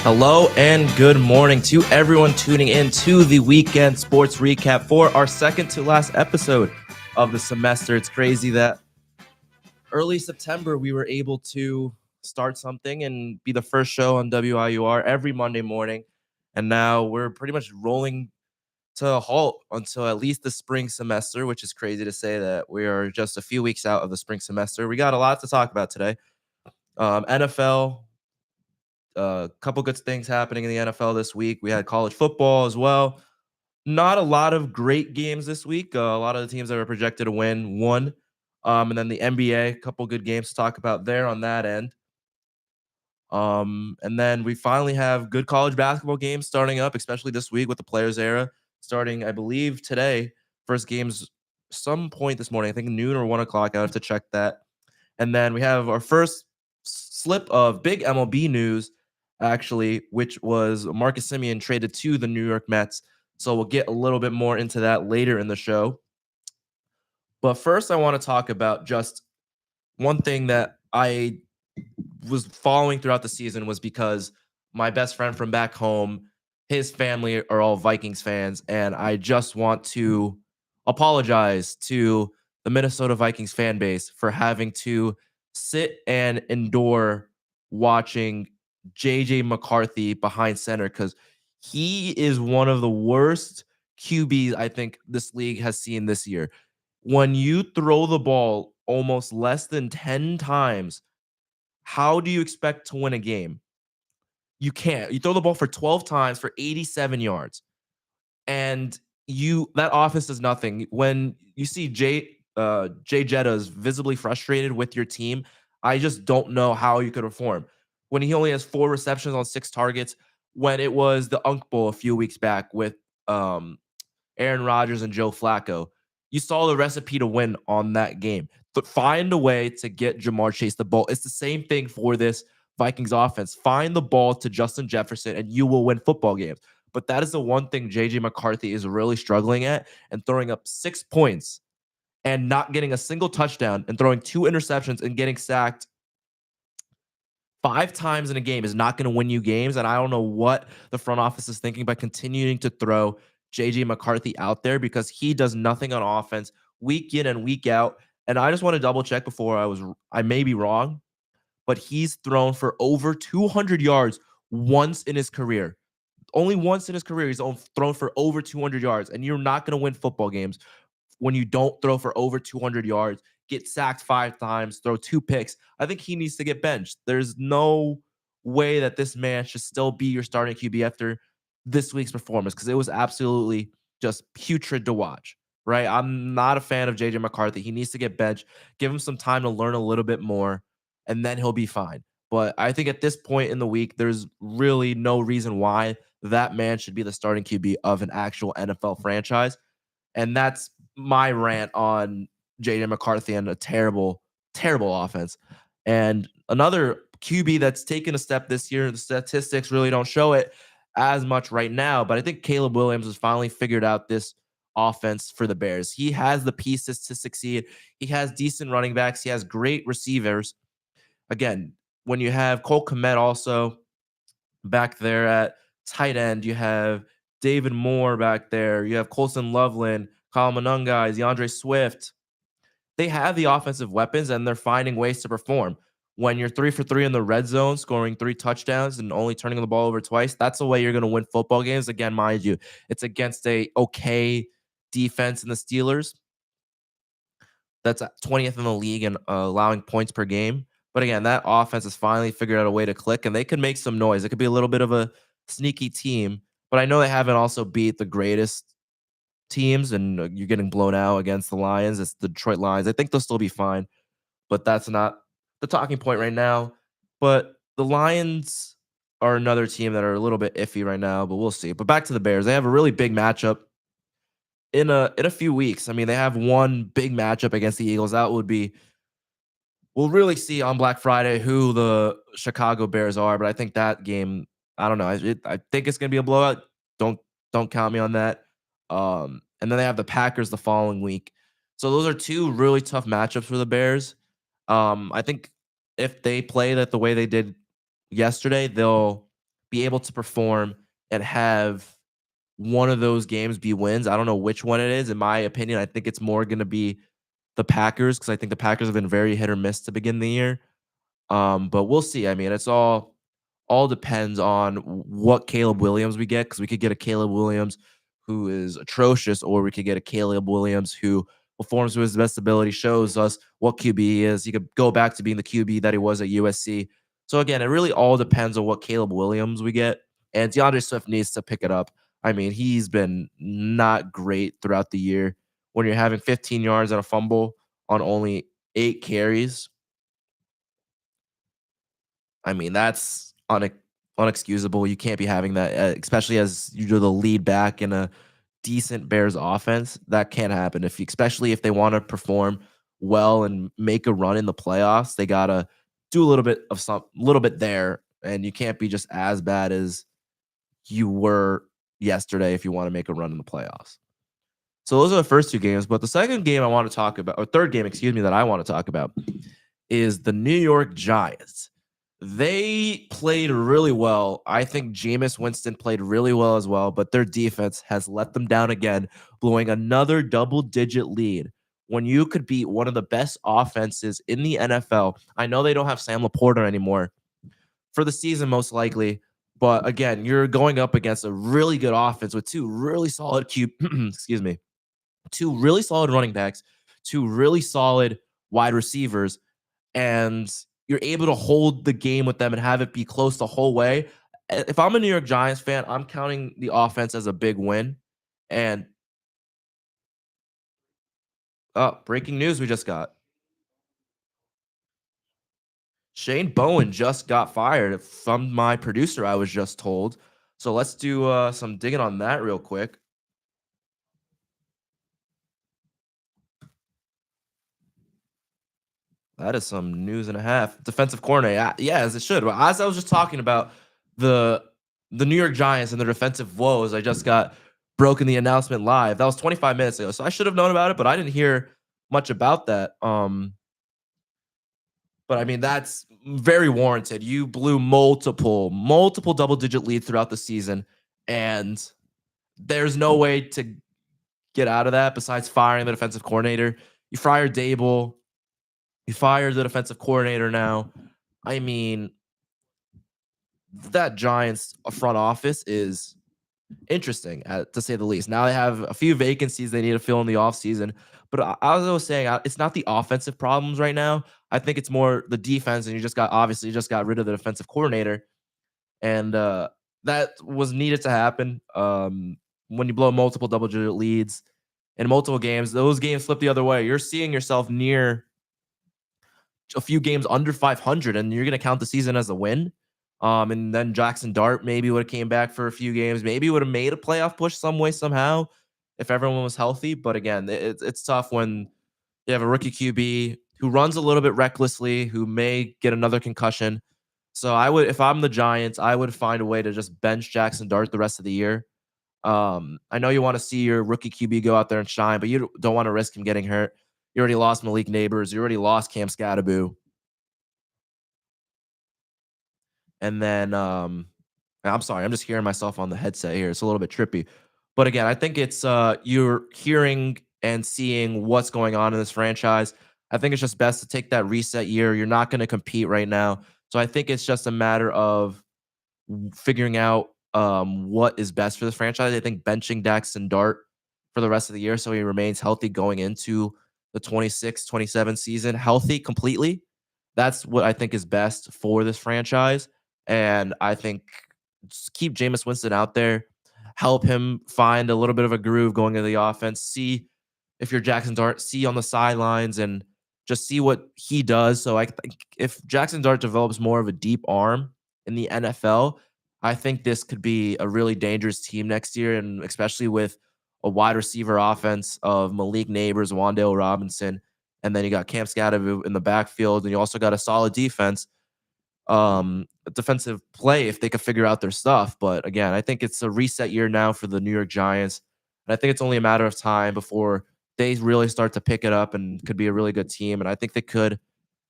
Hello and good morning to everyone tuning in to the weekend sports recap for our second to last episode of the semester. It's crazy that early September we were able to start something and be the first show on WIUR every Monday morning. And now we're pretty much rolling to a halt until at least the spring semester, which is crazy to say that we are just a few weeks out of the spring semester. We got a lot to talk about today. NFL, a couple good things happening in the NFL this week. We had college football as well. Not a lot of great games this week. A lot of the teams that were projected to win won. And then the NBA, a couple good games to talk about there on that end. And then we finally have good college basketball games starting up, especially this week with the Players Era starting, I believe, today. First games some point this morning, I think noon or 1 o'clock. I have to check that. And then we have our first slip of big MLB news, actually, which was Marcus Semien traded to the New York Mets. So we'll get a little bit more into that later in the show. But first, I want to talk about just one thing that I was following throughout the season was because my best friend from back home, his family are all Vikings fans. And I just want to apologize to the Minnesota Vikings fan base for having to sit and endure watching JJ McCarthy behind center because he is one of the worst QBs I think this league has seen this year. When you throw the ball almost less than 10 times, how do you expect to win a game? You can't. You throw the ball for 12 times for 87 yards, and that offense does nothing. When you see Jay Jetta is visibly frustrated with your team, I just don't know how you could perform. When he only has 4 receptions on 6 targets, when it was the Unk Bowl a few weeks back with Aaron Rodgers and Joe Flacco, you saw the recipe to win on that game. But find a way to get Jamar Chase the ball. It's the same thing for this Vikings offense. Find the ball to Justin Jefferson and you will win football games. But that is the one thing JJ McCarthy is really struggling at, and throwing up 6 points and not getting a single touchdown and throwing 2 interceptions and getting sacked 5 times in a game is not going to win you games. And I don't know what the front office is thinking by continuing to throw JJ McCarthy out there because he does nothing on offense week in and week out. And I just want to double check before I may be wrong, but he's thrown for over 200 yards once in his career. Only once in his career, he's thrown for over 200 yards. And you're not going to win football games when you don't throw for over 200 yards, get sacked 5 times, throw 2 picks. I think he needs to get benched. There's no way that this man should still be your starting QB after this week's performance because it was absolutely just putrid to watch, right? I'm not a fan of JJ McCarthy. He needs to get benched, give him some time to learn a little bit more, and then he'll be fine. But I think at this point in the week, there's really no reason why that man should be the starting QB of an actual NFL franchise. And that's my rant on JJ McCarthy and a terrible, terrible offense. And another QB that's taken a step this year, the statistics really don't show it as much right now, but I think Caleb Williams has finally figured out this offense for the Bears. He has the pieces to succeed. He has decent running backs. He has great receivers. Again, when you have Cole Kmet also back there at tight end, you have David Moore back there. You have Colson Loveland, Kyle Monunga, DeAndre Swift. They have the offensive weapons and they're finding ways to perform. When you're 3 for 3 in the red zone, scoring 3 touchdowns and only turning the ball over twice, that's the way you're going to win football games. Again, mind you, it's against a okay defense in the Steelers. That's 20th in the league and allowing points per game. But again, that offense has finally figured out a way to click, and they could make some noise. It could be a little bit of a sneaky team, but I know they haven't also beat the greatest teams and you're getting blown out against the Lions. It's the Detroit Lions. I think they'll still be fine, but that's not the talking point right now. But the Lions are another team that are a little bit iffy right now, but we'll see. But back to the Bears. They have a really big matchup in a few weeks. I mean, they have one big matchup against the Eagles. That would be we'll really see on Black Friday who the Chicago Bears are, but I think that game, I don't know. I think it's gonna be a blowout. Don't don't count me on that. And then they have the Packers the following week. So those are two really tough matchups for the Bears. I think if they play that the way they did yesterday, they'll be able to perform and have one of those games be wins. I don't know which one it is. In my opinion, I think it's more going to be the Packers because I think the Packers have been very hit or miss to begin the year. But we'll see. I mean, it's all depends on what Caleb Williams we get because we could get a Caleb Williams who is atrocious, or we could get a Caleb Williams who performs to his best ability, shows us what QB he is. He could go back to being the QB that he was at USC. So again, it really all depends on what Caleb Williams we get. And DeAndre Swift needs to pick it up. I mean, he's been not great throughout the year. When you're having 15 yards and a fumble on only 8 carries, I mean, that's unexcusable. You can't be having that, especially as you're the lead back in a decent Bears offense. That can't happen. Especially if they want to perform well and make a run in the playoffs, they gotta do a little bit there, and you can't be just as bad as you were yesterday if you want to make a run in the playoffs. So those are the first two games. But the second game I want to talk about, or third game, excuse me, that I want to talk about is the New York Giants. They played really well. I think Jameis Winston played really well as well, but their defense has let them down again, blowing another double-digit lead when you could beat one of the best offenses in the NFL. I know they don't have Sam Laporta anymore for the season, most likely, but again, you're going up against a really good offense with two really solid excuse me, two really solid running backs, two really solid wide receivers, and you're able to hold the game with them and have it be close the whole way. If I'm a New York Giants fan, I'm counting the offense as a big win. And breaking news we just got. Shane Bowen just got fired from my producer, I was just told. So let's do some digging on that real quick. That is some news and a half. Defensive coordinator, yeah, as it should. Well, as I was just talking about the the New York Giants and their defensive woes, I just got broken the announcement live. That was 25 minutes ago, so I should have known about it, but I didn't hear much about that. But I mean that's very warranted. You blew multiple double-digit leads throughout the season, and there's no way to get out of that besides firing the defensive coordinator. You fired Dable. You fired the defensive coordinator now. I mean, that Giants front office is interesting, to say the least. Now they have a few vacancies they need to fill in the offseason. But I was always saying it's not the offensive problems right now. I think it's more the defense, and you just got rid of the defensive coordinator, and that was needed to happen. When you blow multiple double-digit leads in multiple games, those games flip the other way. You're seeing yourself near a few games under 500, and you're going to count the season as a win. And then Jackson Dart maybe would have came back for a few games, maybe would have made a playoff push some way somehow if everyone was healthy. But again, it's tough when you have a rookie QB who runs a little bit recklessly, who may get another concussion. So I would, if I'm the Giants, I would find a way to just bench Jackson Dart the rest of the year. I know you want to see your rookie QB go out there and shine, but you don't want to risk him getting hurt. You already lost Malik Neighbors. You already lost Cam Scattaboo. And then I'm sorry, I'm just hearing myself on the headset here. It's a little bit trippy. But again, I think it's you're hearing and seeing what's going on in this franchise. I think it's just best to take that reset year. You're not going to compete right now. So I think it's just a matter of figuring out what is best for this franchise. I think benching Daxton Dart for the rest of the year so he remains healthy going into the 26-27 season, healthy completely. That's what I think is best for this franchise. And I think just keep Jameis Winston out there. help him find a little bit of a groove going into the offense. See if you're Jackson Dart, see on the sidelines and just see what he does. So I think if Jackson Dart develops more of a deep arm in the NFL, I think this could be a really dangerous team next year, and especially with a wide receiver offense of Malik Neighbors, Wandale Robinson, and then you got Cam Scatterby in the backfield, and you also got a solid defense, defensive play if they could figure out their stuff. But again, I think it's a reset year now for the New York Giants, and I think it's only a matter of time before they really start to pick it up and could be a really good team. And I think they could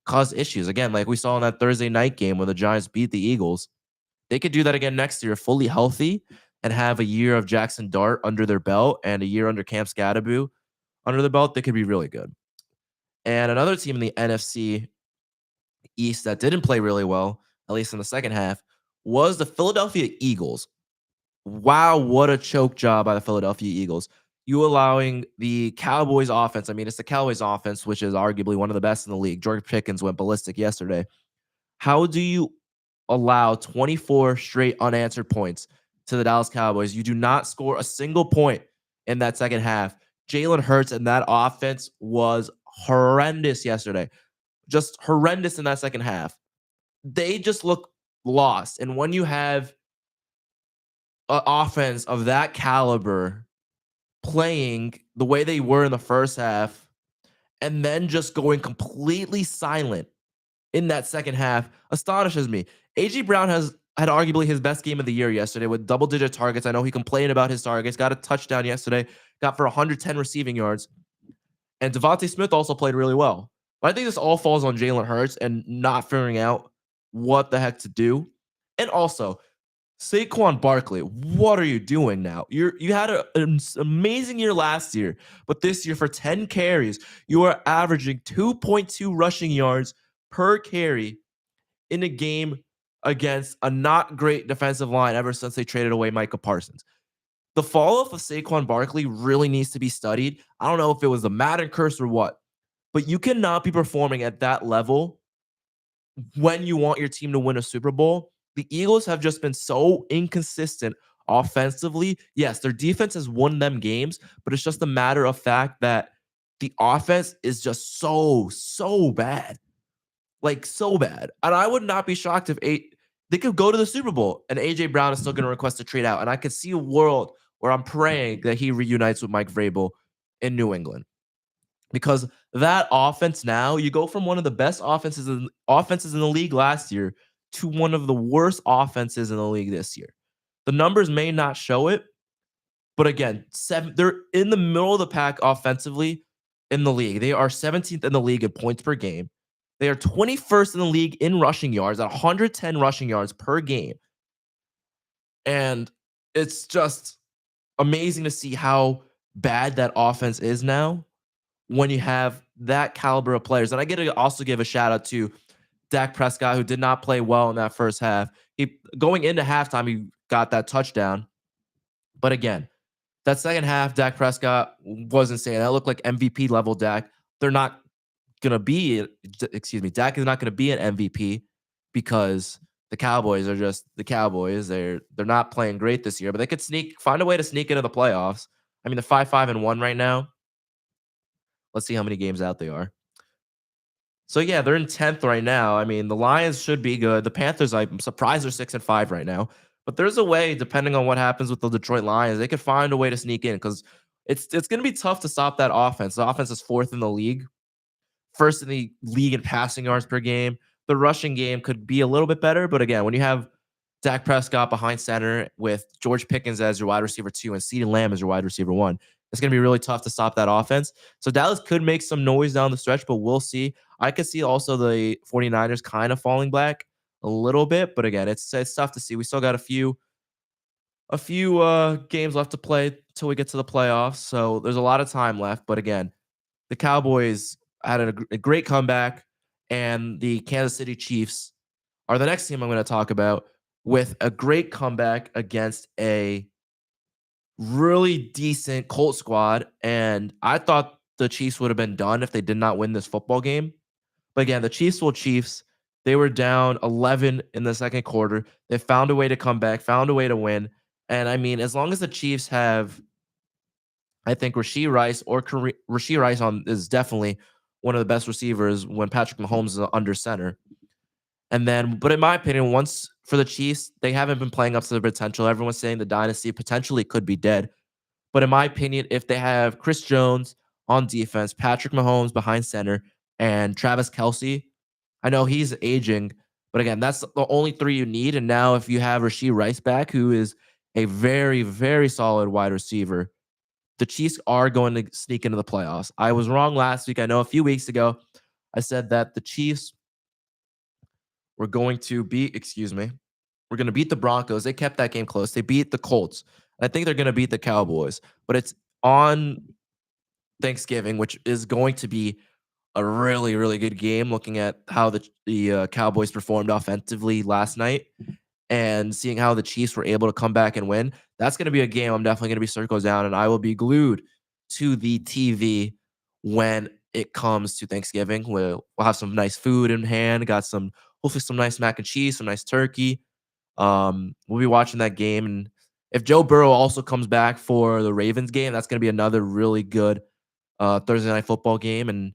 cause issues again, like we saw in that Thursday night game when the Giants beat the Eagles. They could do that again next year, fully healthy, and have a year of Jackson Dart under their belt and a year under Cam Scatterby under the belt. They could be really good. And another team in the NFC East that didn't play really well, at least in the second half, was the Philadelphia Eagles. Wow, what a choke job by the Philadelphia Eagles. You allowing the Cowboys offense. I mean, it's the Cowboys offense, which is arguably one of the best in the league. George Pickens went ballistic yesterday. How do you allow 24 straight unanswered points to the Dallas Cowboys? You do not score a single point in that second half. Jalen Hurts and that offense was horrendous yesterday. Just horrendous in that second half. They just look lost. And when you have an offense of that caliber playing the way they were in the first half and then just going completely silent in that second half astonishes me. AJ Brown had arguably his best game of the year yesterday with double-digit targets. I know he complained about his targets, got a touchdown yesterday, got for 110 receiving yards. And Devontae Smith also played really well. But I think this all falls on Jalen Hurts and not figuring out what the heck to do. And also, Saquon Barkley, what are you doing now? You had an amazing year last year, but this year for 10 carries, you are averaging 2.2 rushing yards per carry in a game against a not great defensive line ever since they traded away Micah Parsons. The fall off of Saquon Barkley really needs to be studied. I don't know if it was the Madden curse or what, but you cannot be performing at that level when you want your team to win a Super Bowl. The Eagles have just been so inconsistent offensively. Yes, their defense has won them games, but it's just a matter of fact that the offense is just so bad. Like so bad. And I would not be shocked if they could go to the Super Bowl and AJ Brown is still going to request a trade out. And I could see a world where I'm praying that he reunites with Mike Vrabel in New England. Because that offense now, you go from one of the best offenses in the league last year to one of the worst offenses in the league this year. The numbers may not show it, but again, they're in the middle of the pack offensively in the league. They are 17th in the league in points per game. They are 21st in the league in rushing yards at 110 rushing yards per game. And it's just amazing to see how bad that offense is now when you have that caliber of players. And I get to also give a shout out to Dak Prescott, who did not play well in that first half. He going into halftime, he got that touchdown. But again, that second half, Dak Prescott was insane. That looked like MVP level Dak. They're not gonna be, Dak is not gonna be an MVP because the Cowboys are just the Cowboys. They're not playing great this year, but they could find a way to sneak into the playoffs. I mean, they're 5-1 right now. Let's see how many games out they are. So yeah, they're in 10th right now. I mean, the Lions should be good. The Panthers, I'm surprised they're 6-5 right now. But there's a way, depending on what happens with the Detroit Lions, they could find a way to sneak in because it's going to be tough to stop that offense. The offense is 4th in the league, 1st in the league in passing yards per game. The rushing game could be a little bit better, but again, when you have Dak Prescott behind center with George Pickens as your wide receiver 2 and CeeDee Lamb as your wide receiver 1, it's going to be really tough to stop that offense. So Dallas could make some noise down the stretch, but we'll see. I could see also the 49ers kind of falling back a little bit, but again, it's tough to see. We still got a few games left to play till we get to the playoffs, so there's a lot of time left. But again, the Cowboys had a great comeback, and the Kansas City Chiefs are the next team I'm going to talk about with a great comeback against a really decent Colt squad. And I thought the Chiefs would have been done if they did not win this football game. But again, the Chiefs will Chiefs. They were down 11 in the second quarter. They found a way to come back, found a way to win. And I mean, as long as the Chiefs have, I think Rasheed Rice or Rasheed Rice on is definitely one of the best receivers when Patrick Mahomes is under center. And then, but in my opinion, once for the Chiefs, they haven't been playing up to their potential. Everyone's saying the dynasty potentially could be dead. But in my opinion, if they have Chris Jones on defense, Patrick Mahomes behind center, and Travis Kelsey, I know he's aging, but again, that's the only three you need. And now, if you have Rasheed Rice back, who is a very, very solid wide receiver, the Chiefs are going to sneak into the playoffs. I was wrong last week. I know a few weeks ago, I said that the Chiefs were going to beat, excuse me, we're going to beat the Broncos. They kept that game close. They beat the Colts. I think they're going to beat the Cowboys, but it's on Thanksgiving, which is going to be a really, really good game. Looking at how the Cowboys performed offensively last night and seeing how the Chiefs were able to come back and win, that's going to be a game I'm definitely going to be circles down, and I will be glued to the TV when it comes to Thanksgiving. We'll have some nice food in hand. Got some hopefully some nice mac and cheese, some nice turkey. We'll be watching that game, and if Joe Burrow also comes back for the Ravens game, that's going to be another really good Thursday night football game, and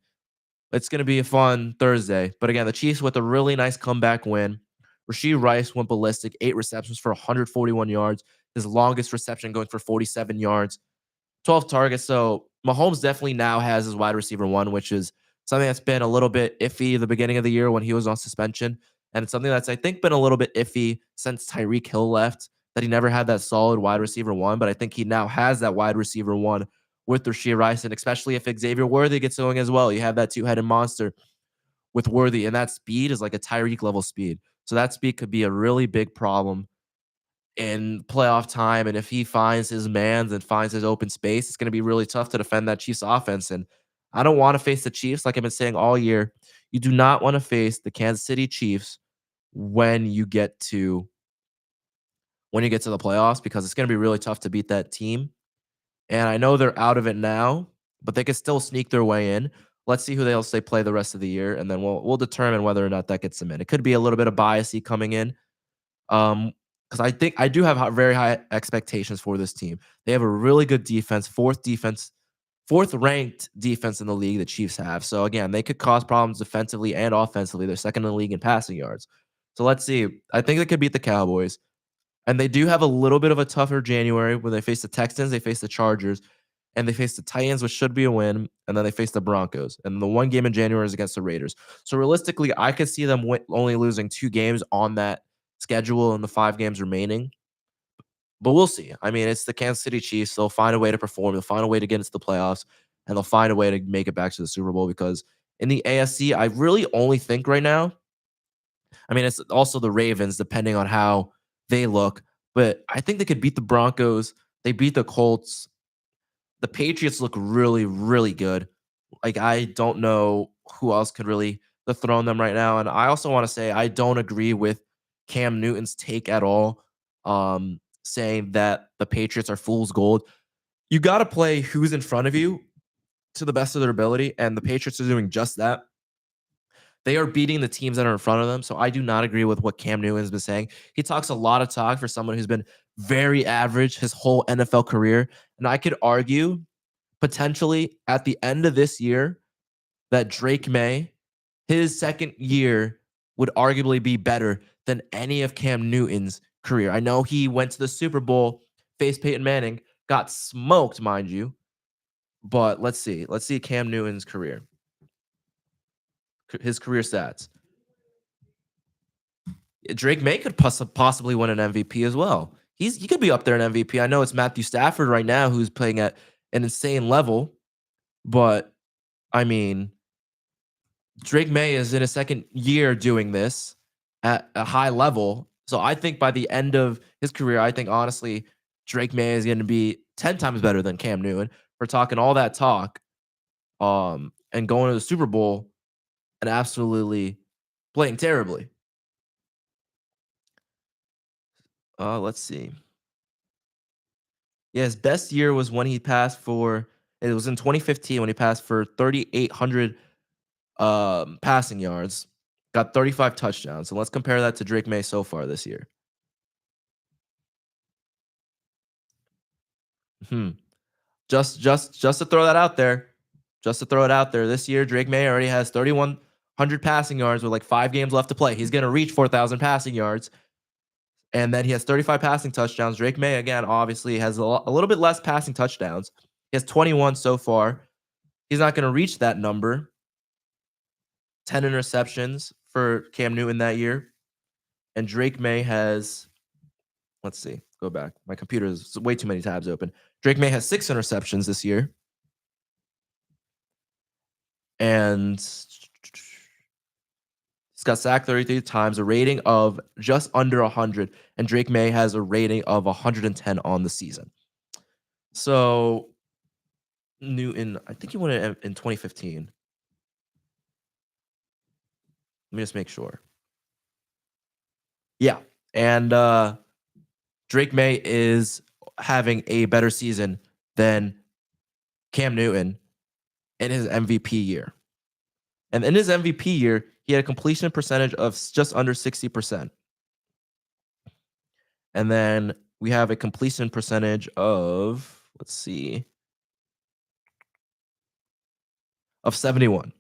it's going to be a fun Thursday. But again, the Chiefs with a really nice comeback win. Rasheed Rice went ballistic, 8 receptions for 141 yards. His longest reception going for 47 yards, 12 targets. So Mahomes definitely now has his wide receiver one, which is something that's been a little bit iffy the beginning of the year when he was on suspension. And it's something that's, I think, been a little bit iffy since Tyreek Hill left, that he never had that solid wide receiver one. But I think he now has that wide receiver one with Rasheed Rice, and especially if Xavier Worthy gets going as well. You have that two-headed monster with Worthy, and that speed is like a Tyreek level speed. So that speed could be a really big problem in playoff time. And if he finds his mans and finds his open space, it's going to be really tough to defend that Chiefs offense. And I don't want to face the Chiefs, like I've been saying all year. You do not want to face the Kansas City Chiefs when you get to the playoffs, because it's going to be really tough to beat that team. And I know they're out of it now, but they could still sneak their way in. Let's see who they play the rest of the year, and then we'll determine whether or not that gets them in. It could be a little bit of biasy coming in, because I think I do have very high expectations for this team. They have a really good defense, fourth ranked defense in the league. The Chiefs have, so again, they could cause problems defensively and offensively. They're second in the league in passing yards. So let's see. I think they could beat the Cowboys. And they do have a little bit of a tougher January where they face the Texans, they face the Chargers, and they face the Titans, which should be a win. And then they face the Broncos. And the one game in January is against the Raiders. So realistically, I could see them only losing 2 games on that schedule in the 5 games remaining. But we'll see. I mean, it's the Kansas City Chiefs. They'll find a way to perform. They'll find a way to get into the playoffs, and they'll find a way to make it back to the Super Bowl, because in the AFC, I really only think right now, I mean, it's also the Ravens, depending on how they look. But I think they could beat the Broncos. They beat the Colts. The Patriots look really, really good. Like, I don't know who else could really dethrone them right now. And I also want to say I don't agree with Cam Newton's take at all, saying that the Patriots are fool's gold. You got to play who's in front of you to the best of their ability, and the Patriots are doing just that. They are beating the teams that are in front of them. So I do not agree with what Cam Newton has been saying. He talks a lot of talk for someone who's been very average his whole NFL career. And I could argue potentially at the end of this year that Drake May, his second year, would arguably be better than any of Cam Newton's career. I know he went to the Super Bowl, faced Peyton Manning, got smoked, mind you. But let's see. Let's see Cam Newton's career, his career stats. Drake May could possibly win an MVP as well. He could be up there in MVP. I know it's Matthew Stafford right now who's playing at an insane level, but I mean, Drake May is in his second year doing this at a high level. So I think by the end of his career, I think honestly, Drake May is going to be 10 times better than Cam Newton for talking all that talk, and going to the Super Bowl and absolutely playing terribly. Let's see. Yeah, his best year was when he passed for, it was in 2015 when he passed for 3,800 passing yards, got 35 touchdowns. So let's compare that to Drake May so far this year. Hmm. Just to throw that out there, just to throw it out there. This year, Drake May already has 3,100 passing yards with like 5 games left to play. He's going to reach 4,000 passing yards, and then he has 35 passing touchdowns. Drake May again, obviously, has a little bit less passing touchdowns. He has 21 so far. He's not going to reach that number. 10 interceptions for Cam Newton that year, and Drake May has. Let's see. Go back. My computer is way too many tabs open. Drake May has 6 interceptions this year. And he's got sacked 33 times, a rating of just under 100. And Drake May has a rating of 110 on the season. So Newton, I think he won it in 2015. Let me just make sure. Yeah. And Drake May is having a better season than Cam Newton in his MVP year. And in his MVP year, he had a completion percentage of just under 60%. And then we have a completion percentage of, let's see, of 71.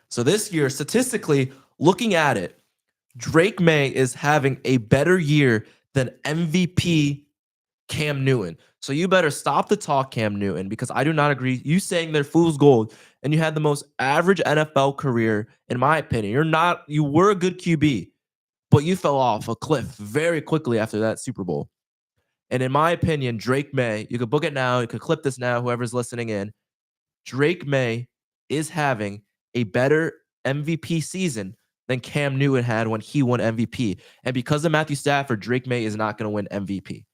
So this year, statistically, looking at it, Drake May is having a better year than MVP Cam Newton. So you better stop the talk, Cam Newton, because I do not agree. You saying they're fool's gold, and you had the most average NFL career, in my opinion. You were a good QB, but you fell off a cliff very quickly after that Super Bowl. And in my opinion, Drake May, you could book it now, you could clip this now, whoever's listening in. Drake May is having a better MVP season than Cam Newton had when he won MVP. And because of Matthew Stafford, Drake May is not going to win MVP.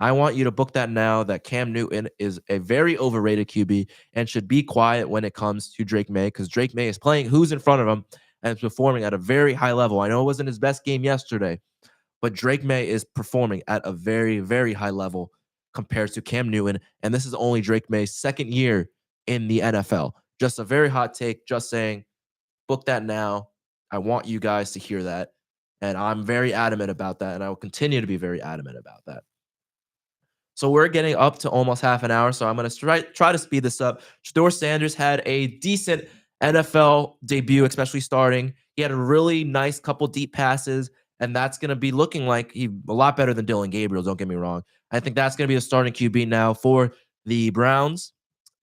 I want you to book that now, that Cam Newton is a very overrated QB and should be quiet when it comes to Drake May, because Drake May is playing who's in front of him and performing at a very high level. I know it wasn't his best game yesterday, but Drake May is performing at a very, very high level compared to Cam Newton. And this is only Drake May's second year in the NFL. Just a very hot take, just saying, book that now. I want you guys to hear that. And I'm very adamant about that. And I will continue to be very adamant about that. So we're getting up to almost half an hour. So I'm going to try to speed this up. Shedeur Sanders had a decent NFL debut, especially starting. He had a really nice couple deep passes, and that's going to be looking like a lot better than Dillon Gabriel. Don't get me wrong. I think that's going to be the starting QB now for the Browns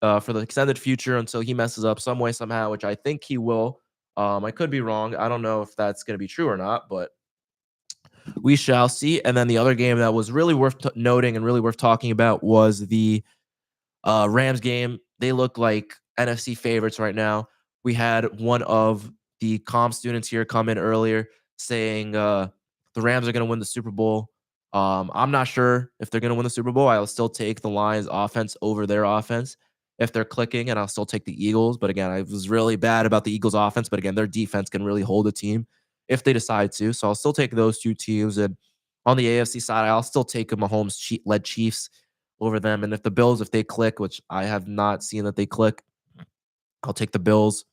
for the extended future until he messes up some way, somehow, which I think he will. I could be wrong. I don't know if that's going to be true or not, but we shall see. And then the other game that was really worth noting and really worth talking about was the Rams game. They look like NFC favorites right now. We had one of the comm students here come in earlier saying the Rams are going to win the Super Bowl. I'm not sure if they're going to win the Super Bowl. I'll still take the Lions offense over their offense if they're clicking, and I'll still take the Eagles. But again, I was really bad about the Eagles offense, but again, their defense can really hold a team if they decide to. So I'll still take those two teams. And on the AFC side, I'll still take a Mahomes-led Chiefs over them. And if the Bills, if they click, which I have not seen that they click, I'll take the Bills.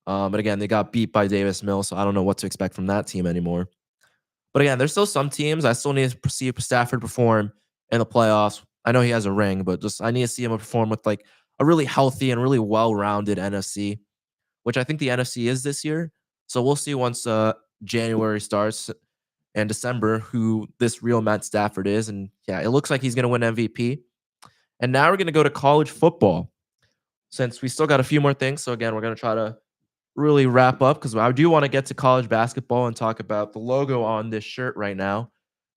But again, they got beat by Davis Mills, so I don't know what to expect from that team anymore. But again, there's still some teams I still need to see Stafford perform in the playoffs. I know he has a ring, but just I need to see him perform with like a really healthy and really well-rounded NFC, which I think the NFC is this year. So we'll see once January starts and December who this real Matt Stafford is. And yeah, it looks like he's going to win MVP. And now we're going to go to college football since we still got a few more things. So again, we're going to try to really wrap up because I do want to get to college basketball and talk about the logo on this shirt right now,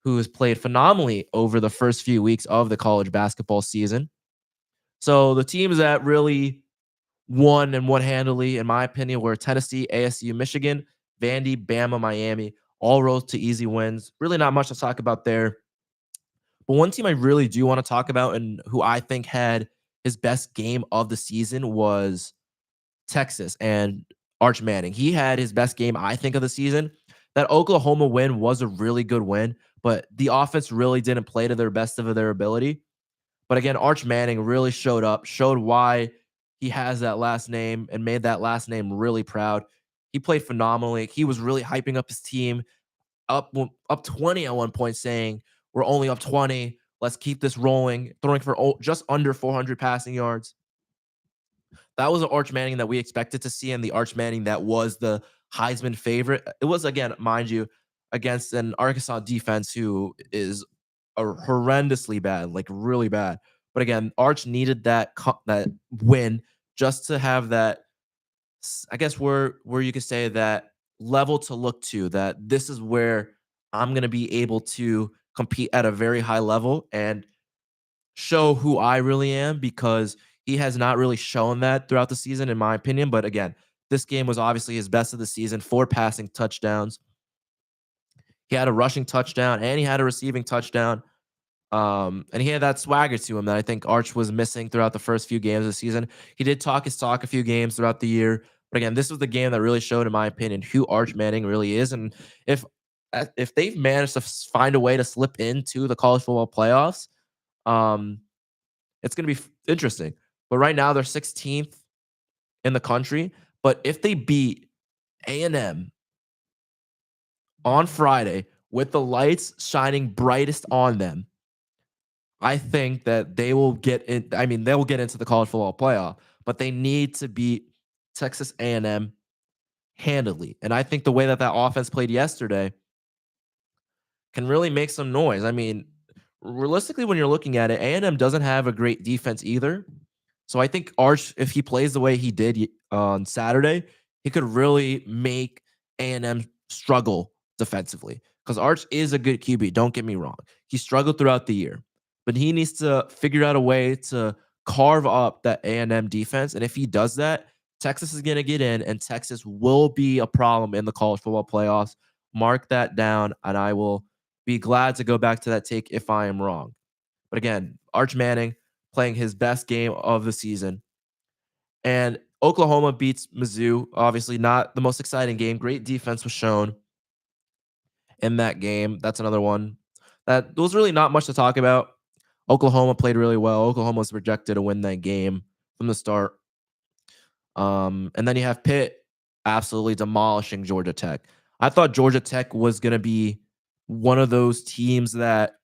who has played phenomenally over the first few weeks of the college basketball season. So the teams that really won and won handily, in my opinion, were Tennessee, ASU, Michigan, Vandy, Bama, Miami, all rose to easy wins. Really not much to talk about there. But one team I really do want to talk about and who I think had his best game of the season was Texas and Arch Manning. He had his best game, I think, of the season. That Oklahoma win was a really good win, but the offense really didn't play to their best of their ability. But again, Arch Manning really showed up, showed why he has that last name and made that last name really proud. He played phenomenally. He was really hyping up his team up 20 at one point, saying, "We're only up 20. Let's keep this rolling, throwing for just under 400 passing yards. That was an Arch Manning that we expected to see, and the Arch Manning that was the Heisman favorite. It was, again, mind you, against an Arkansas defense who is horrendously bad, like really bad. But again, Arch needed that win just to have that. I guess where you could say that level to look to, that this is where I'm gonna be able to compete at a very high level and show who I really am, because he has not really shown that throughout the season, in my opinion. But again, this game was obviously his best of the season. 4 passing touchdowns. He had a rushing touchdown and he had a receiving touchdown. And he had that swagger to him that I think Arch was missing throughout the first few games of the season. He did talk his talk a few games throughout the year, but again, this was the game that really showed, in my opinion, who Arch Manning really is. And if if they've managed to find a way to slip into the college football playoffs, um, it's going to be interesting. But right now, they're 16th in the country. But if they beat A&M on Friday with the lights shining brightest on them, I think that they will get in. I mean, they will get into the college football playoff, but they need to beat Texas A&M handily. And I think the way that that offense played yesterday can really make some noise. I mean, realistically, when you're looking at it, A&M doesn't have a great defense either. So I think Arch, if he plays the way he did on Saturday, he could really make A&M struggle defensively, because Arch is a good QB. Don't get me wrong. He struggled throughout the year, but he needs to figure out a way to carve up that A&M defense. And if he does that, Texas is going to get in, and Texas will be a problem in the college football playoffs. Mark that down, and I will be glad to go back to that take if I am wrong. But again, Arch Manning playing his best game of the season. And Oklahoma beats Mizzou. Obviously, not the most exciting game. Great defense was shown in that game. That's another one that there was really not much to talk about. Oklahoma played really well. Oklahoma was projected to win that game from the start. And then you have Pitt absolutely demolishing Georgia Tech. I thought Georgia Tech was going to be one of those teams that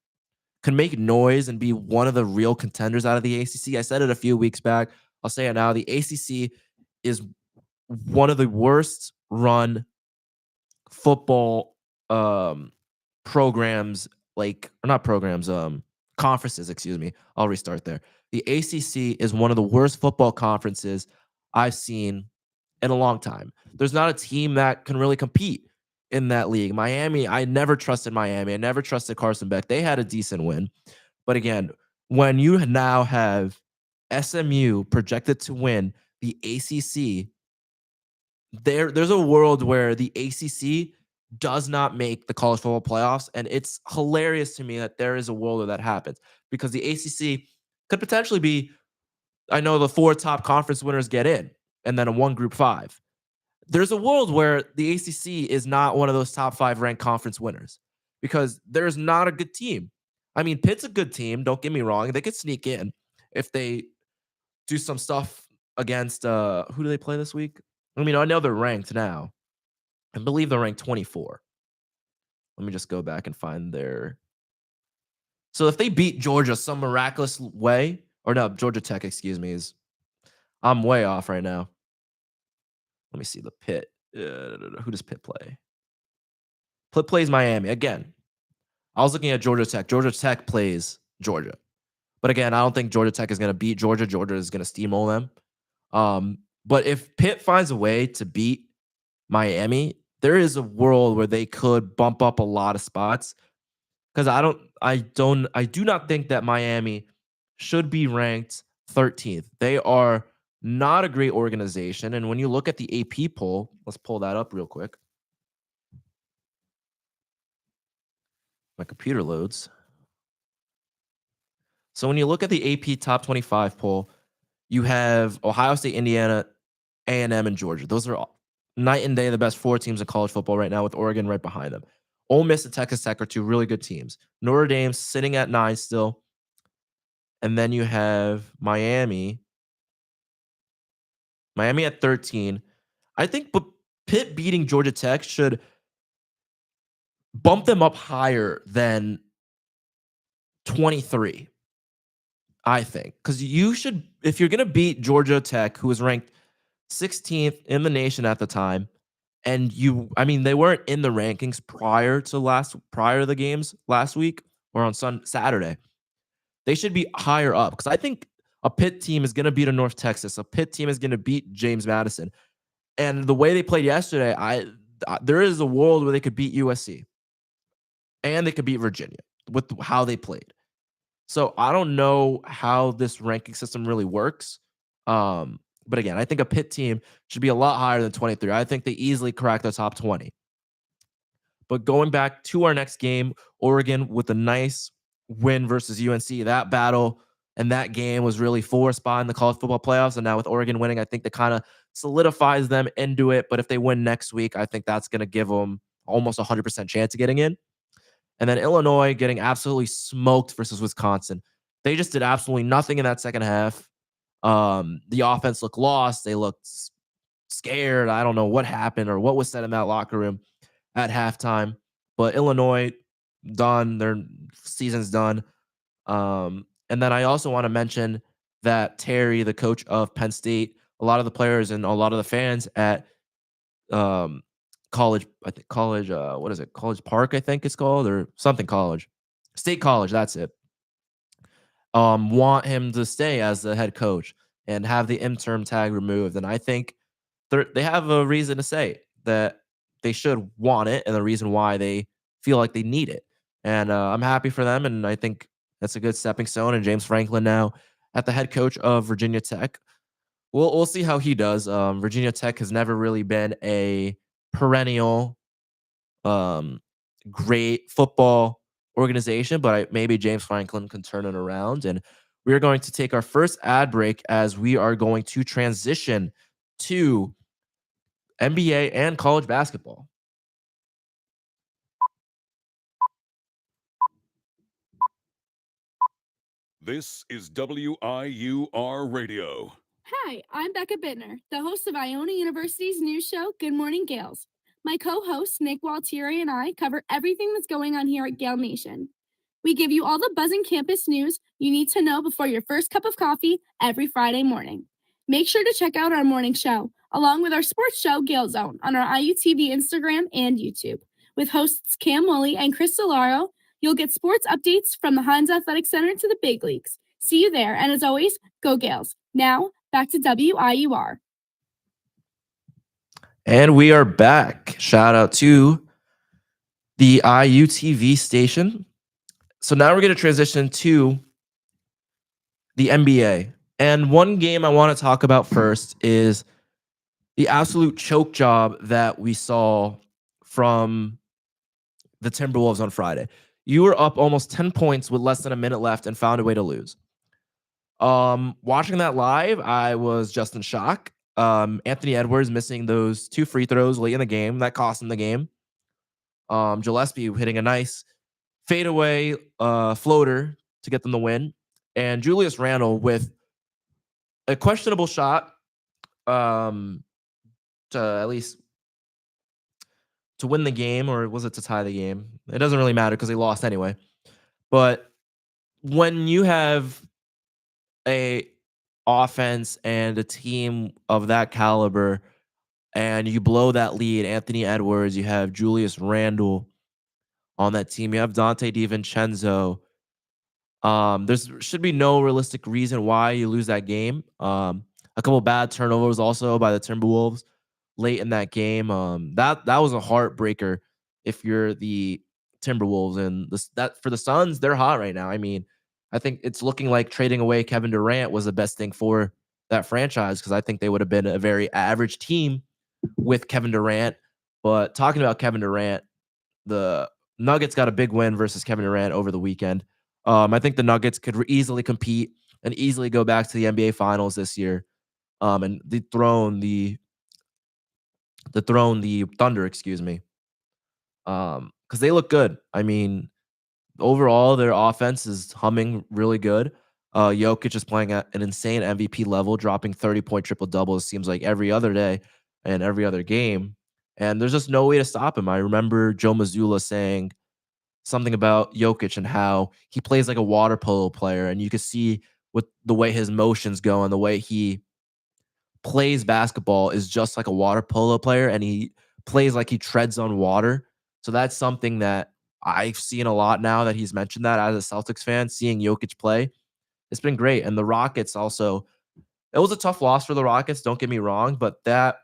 can make noise and be one of the real contenders out of the ACC. I said it a few weeks back. I'll say it now. The ACC is one of the worst run football programs, like, or not programs, conferences, excuse me. I'll restart there. The ACC is one of the worst football conferences I've seen in a long time. There's not a team that can really compete in that league. Miami, I never trusted Miami. I never trusted Carson Beck. They had a decent win. But again, when you now have SMU projected to win the ACC, there's a world where the ACC does not make the college football playoffs. And it's hilarious to me that there is a world where that happens, because the ACC could potentially be, I know the 4 top conference winners get in, and then a one group 5. There's a world where the ACC is not one of those top 5 ranked conference winners, because there's not a good team. I mean, Pitt's a good team. Don't get me wrong. They could sneak in if they do some stuff against, who do they play this week? I mean, I know they're ranked now. I believe they're ranked 24. Let me just go back and find their. So if they beat Georgia some miraculous way, or no, Georgia Tech, excuse me, is, I'm way off right now. Let me see the Pitt. Who does Pitt play? Pitt plays Miami. Again, I was looking at Georgia Tech. Georgia Tech plays Georgia. But again, I don't think Georgia Tech is going to beat Georgia. Georgia is going to steamroll them. But if Pitt finds a way to beat Miami, there is a world where they could bump up a lot of spots. Because I do not think that Miami should be ranked 13th. They are not a great organization. And when you look at the AP poll, let's pull that up real quick. My computer loads. So when you look at the AP top 25 poll, you have Ohio State, Indiana, A&M, and Georgia. Those are night and day the best 4 teams in college football right now, with Oregon right behind them. Ole Miss and Texas Tech are 2 really good teams. Notre Dame sitting at 9 still. And then you have Miami at 13. I think Pitt beating Georgia Tech should bump them up higher than 23, I think. Because you should, if you're going to beat Georgia Tech, who was ranked 16th in the nation at the time, and I mean, they weren't in the rankings prior to the games last week or on Saturday. They should be higher up because I think a Pitt team is going to beat a North Texas. A Pitt team is going to beat James Madison. And the way they played yesterday, there is a world where they could beat USC and they could beat Virginia with how they played. So I don't know how this ranking system really works. But again, I think a Pitt team should be a lot higher than 23. I think they easily crack the top 20. But going back to our next game, Oregon with a nice win versus UNC. That battle and that game was really for a spot in the college football playoffs. And now with Oregon winning, I think that kind of solidifies them into it. But if they win next week, I think that's going to give them almost 100% chance of getting in. And then Illinois getting absolutely smoked versus Wisconsin. They just did absolutely nothing in that second half. The offense looked lost. They looked scared. I don't know what happened or what was said in that locker room at halftime. But Illinois, done. Their season's done. And then I also want to mention that Terry, the coach of Penn State, a lot of the players and a lot of the fans at college, what is it? College Park, I think it's called, or something college. State College, that's it. Want him to stay as the head coach and have the interim tag removed. And I think they have a reason to say that they should want it and the reason why they feel like they need it. And I'm happy for them. And I think that's a good stepping stone. And James Franklin now at the head coach of Virginia Tech. We'll see how he does. Virginia Tech has never really been a perennial great football organization, but maybe James Franklin can turn it around. And we are going to take our first ad break as we are going to transition to NBA and college basketball. This is WIUR Radio. Hi, I'm Becca Bittner, the host of Iona University's news show, Good Morning Gales. My co-host, Nick Waltieri, and I cover everything that's going on here at Gale Nation. We give you all the buzzing campus news you need to know before your first cup of coffee every Friday morning. Make sure to check out our morning show, along with our sports show, Gale Zone, on our IUTV Instagram and YouTube. With hosts Cam Woolley and Chris Delaro, you'll get sports updates from the Hines Athletic Center to the big leagues. See you there, and as always, go Gales. Now, back to WIUR. And we are back. Shout out to the IUTV station. So now we're going to transition to the NBA. And one game I want to talk about first is the absolute choke job that we saw from the Timberwolves on Friday. You were up almost 10 points with less than a minute left and found a way to lose. Watching that live, I was just in shock. Anthony Edwards missing those 2 free throws late in the game. That cost him the game. Gillespie hitting a nice fadeaway floater to get them the win. And Julius Randle with a questionable shot to at least to win the game, or was it to tie the game? It doesn't really matter because they lost anyway. But when you have a offense and a team of that caliber and you blow that lead, Anthony Edwards, you have Julius Randle on that team, you have Dante DiVincenzo. There should be no realistic reason why you lose that game. A couple bad turnovers also by the Timberwolves late in that game. That was a heartbreaker if you're the Timberwolves. And that for the Suns, they're hot right now. I mean, I think it's looking like trading away Kevin Durant was the best thing for that franchise, because I think they would have been a very average team with Kevin Durant. But talking about Kevin Durant, the Nuggets got a big win versus Kevin Durant over the weekend. I think the Nuggets could easily compete and easily go back to the NBA Finals this year, and dethrone the Thunder, excuse me, because they look good. I mean, overall, their offense is humming really good. Jokic is playing at an insane MVP level, dropping 30-point triple-doubles, seems like every other day and every other game. And there's just no way to stop him. I remember Joe Mazzulla saying something about Jokic and how he plays like a water polo player, and you can see with the way his motions go and the way he plays basketball is just like a water polo player, and he plays like he treads on water. So that's something that I've seen a lot now that he's mentioned that as a Celtics fan, seeing Jokic play, it's been great. And the Rockets also, it was a tough loss for the Rockets, don't get me wrong, but that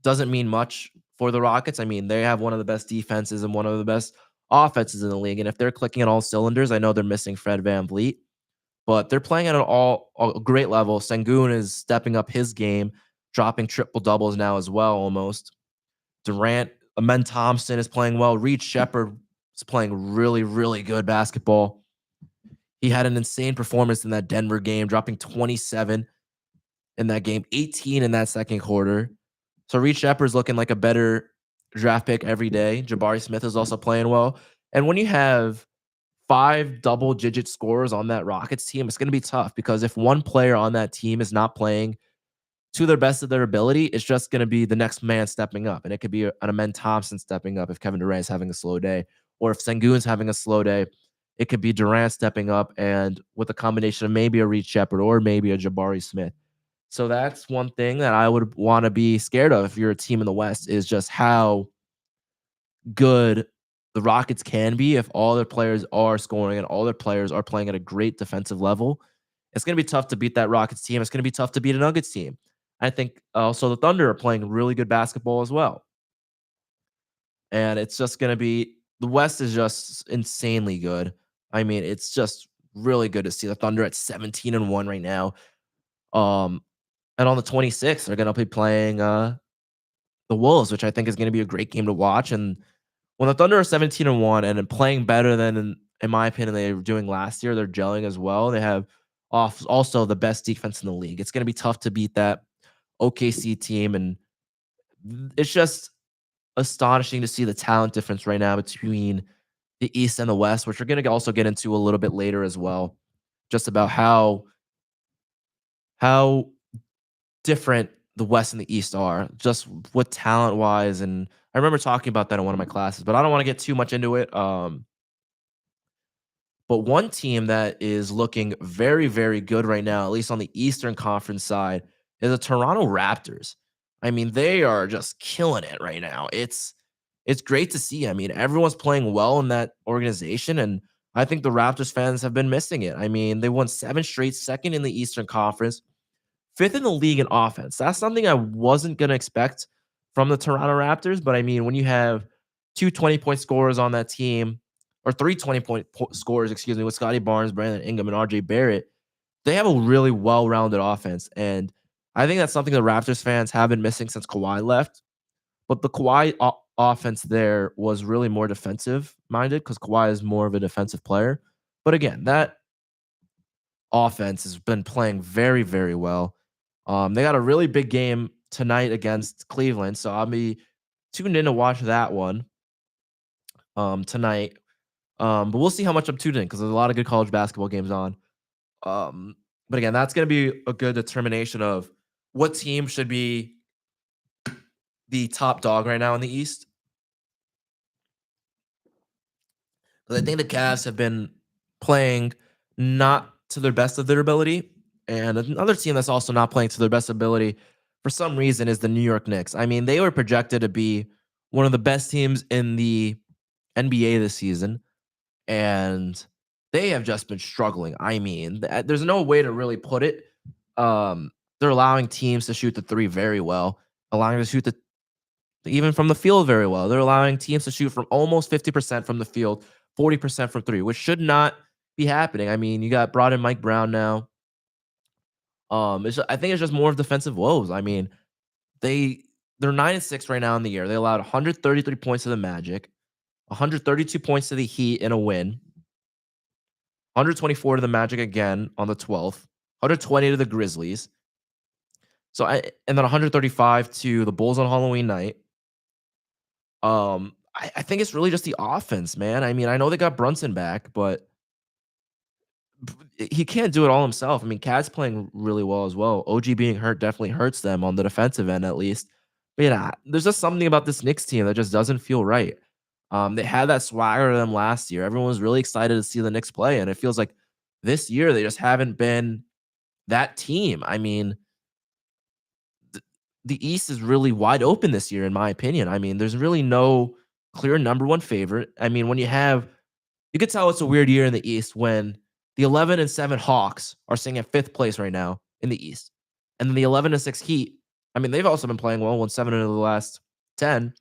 doesn't mean much for the Rockets. I mean, they have one of the best defenses and one of the best offenses in the league. And if they're clicking at all cylinders, I know they're missing Fred VanVleet, but they're playing at a great level. Sengun is stepping up his game, dropping triple doubles now as well, almost. Durant, Amen Thompson is playing well. Reed Shepherd is playing really, really good basketball. He had an insane performance in that Denver game, dropping 27 in that game, 18 in that second quarter. So Reed Shepherd's looking like a better draft pick every day. Jabari Smith is also playing well. And when you have 5 double-digit scorers on that Rockets team, it's going to be tough because if one player on that team is not playing to their best of their ability, it's just going to be the next man stepping up. And it could be an Amen Thompson stepping up if Kevin Durant is having a slow day. Or if Sengun's having a slow day, it could be Durant stepping up and with a combination of maybe a Reed Shepherd or maybe a Jabari Smith. So that's one thing that I would want to be scared of if you're a team in the West is just how good the Rockets can be if all their players are scoring and all their players are playing at a great defensive level. It's going to be tough to beat that Rockets team. It's going to be tough to beat a Nuggets team. I think also the Thunder are playing really good basketball as well. And it's just going to be the West is just insanely good. I mean, it's just really good to see the Thunder at 17-1 right now. And on the 26th, they're going to be playing the Wolves, which I think is going to be a great game to watch. And when the Thunder are 17-1 and playing better than, in my opinion, they were doing last year, they're gelling as well. They have also the best defense in the league. It's going to be tough to beat that OKC team. And it's just astonishing to see the talent difference right now between the East and the West, which we're going to also get into a little bit later as well, just about how different the West and the East are, just what talent wise. And I remember talking about that in one of my classes, but I don't want to get too much into it. But one team that is looking very, very good right now, at least on the Eastern Conference side, is the Toronto Raptors. I mean, they are just killing it right now. It's great to see. I mean, everyone's playing well in that organization, and I think the Raptors fans have been missing it. I mean, they won 7 straight, second in the Eastern Conference, 5th in the league in offense. That's something I wasn't going to expect from the Toronto Raptors, but I mean, when you have 2 20-point scorers on that team, or 3 20-point scorers, excuse me, with Scotty Barnes, Brandon Ingram, and RJ Barrett, they have a really well-rounded offense. And I think that's something the Raptors fans have been missing since Kawhi left. But the Kawhi offense there was really more defensive-minded because Kawhi is more of a defensive player. But again, that offense has been playing very, very well. They got a really big game tonight against Cleveland, so I'll be tuned in to watch that one tonight. But we'll see how much I'm tuned in because there's a lot of good college basketball games on. But again, that's going to be a good determination of what team should be the top dog right now in the East. But I think the Cavs have been playing not to their best of their ability. And another team that's also not playing to their best ability for some reason is the New York Knicks. I mean, they were projected to be one of the best teams in the NBA this season, and they have just been struggling. I mean, there's no way to really put it. They're allowing teams to shoot the 3 very well, allowing to shoot even from the field very well. They're allowing teams to shoot from almost 50% from the field, 40% from 3, which should not be happening. I mean, you got brought in Mike Brown now. I think it's just more of defensive woes. I mean, they're 9-6 right now in the year. They allowed 133 points to the Magic, 132 points to the Heat in a win, 124 to the Magic again on the 12th, 120 to the Grizzlies. And then 135 to the Bulls on Halloween night. I think it's really just the offense, man. I mean, I know they got Brunson back, but he can't do it all himself. I mean, Cat's playing really well as well. OG being hurt definitely hurts them on the defensive end, at least. But yeah, there's just something about this Knicks team that just doesn't feel right. They had that swagger to them last year. Everyone was really excited to see the Knicks play, and it feels like this year they just haven't been that team. I mean, the East is really wide open this year, in my opinion. I mean, there's really no clear number one favorite. I mean, when you could tell it's a weird year in the East when the 11-7 Hawks are sitting at fifth place right now in the East, and then the 11-6 Heat. I mean, they've also been playing well, won 7 of the last 10.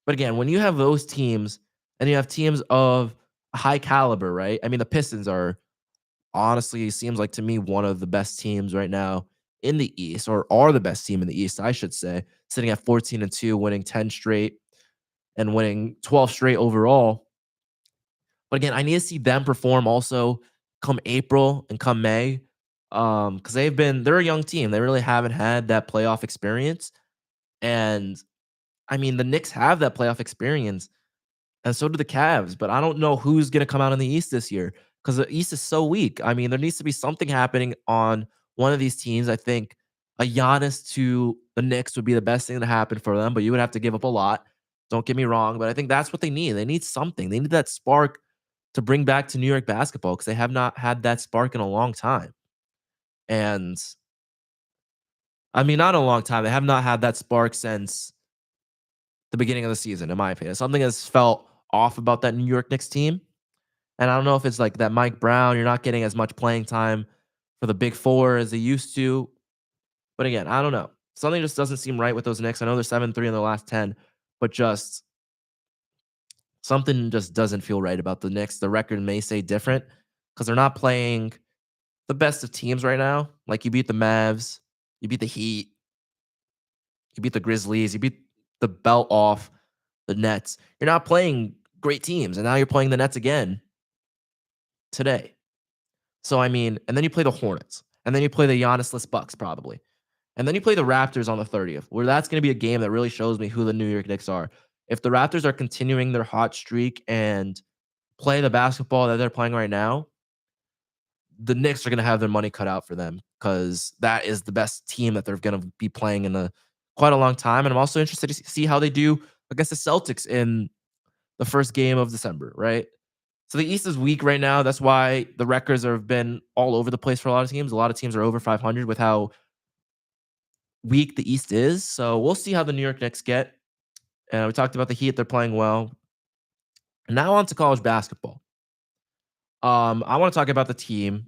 But again, when you have those teams and you have teams of high caliber, right? I mean, the Pistons are honestly seems like to me one of the best teams right now in the East, or are the best team in the East, I should say, sitting at 14-2, winning 10 straight and winning 12 straight overall. But again, I need to see them perform also come April and come May. Because they're a young team. They really haven't had that playoff experience. And I mean, the Knicks have that playoff experience, and so do the Cavs. But I don't know who's going to come out in the East this year because the East is so weak. I mean, there needs to be something happening on one of these teams. I think a Giannis to the Knicks would be the best thing to happen for them, but you would have to give up a lot. Don't get me wrong, but I think that's what they need. They need something. They need that spark to bring back to New York basketball because they have not had that spark in a long time. And I mean, not in a long time. They have not had that spark since the beginning of the season, in my opinion. Something has felt off about that New York Knicks team. And I don't know if it's like that Mike Brown, you're not getting as much playing time for the big four as they used to. But again, I don't know. Something just doesn't seem right with those Knicks. I know they're 7-3 in the last 10, but just something just doesn't feel right about the Knicks. The record may say different because they're not playing the best of teams right now. Like you beat the Mavs, you beat the Heat, you beat the Grizzlies, you beat the belt off the Nets. You're not playing great teams, and now you're playing the Nets again today. So I mean, and then you play the Hornets, and then you play the Giannis-less Bucks probably, and then you play the Raptors on the 30th, where that's going to be a game that really shows me who the New York Knicks are. If the Raptors are continuing their hot streak and play the basketball that they're playing right now, the Knicks are going to have their money cut out for them because that is the best team that they're going to be playing in quite a long time. And I'm also interested to see how they do against the Celtics in the first game of December, right? So the East is weak right now. That's why the records have been all over the place for a lot of teams. A lot of teams are over 500 with how weak the East is. So we'll see how the New York Knicks get. And we talked about the Heat. They're playing well. Now on to college basketball. I want to talk about the team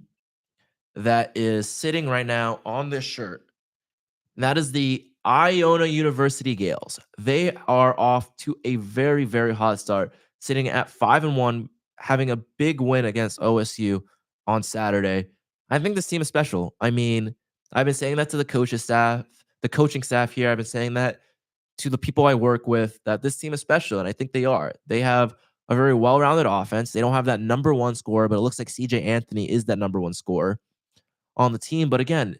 that is sitting right now on this shirt. And that is the Iona University Gales. They are off to a very, very hot start, sitting at 5-1, having a big win against OSU on Saturday. I think this team is special. I mean, I've been saying that to the coaching staff here. I've been saying that to the people I work with, that this team is special, and I think they are. They have a very well-rounded offense. They don't have that number one scorer, but it looks like CJ Anthony is that number one scorer on the team. But again,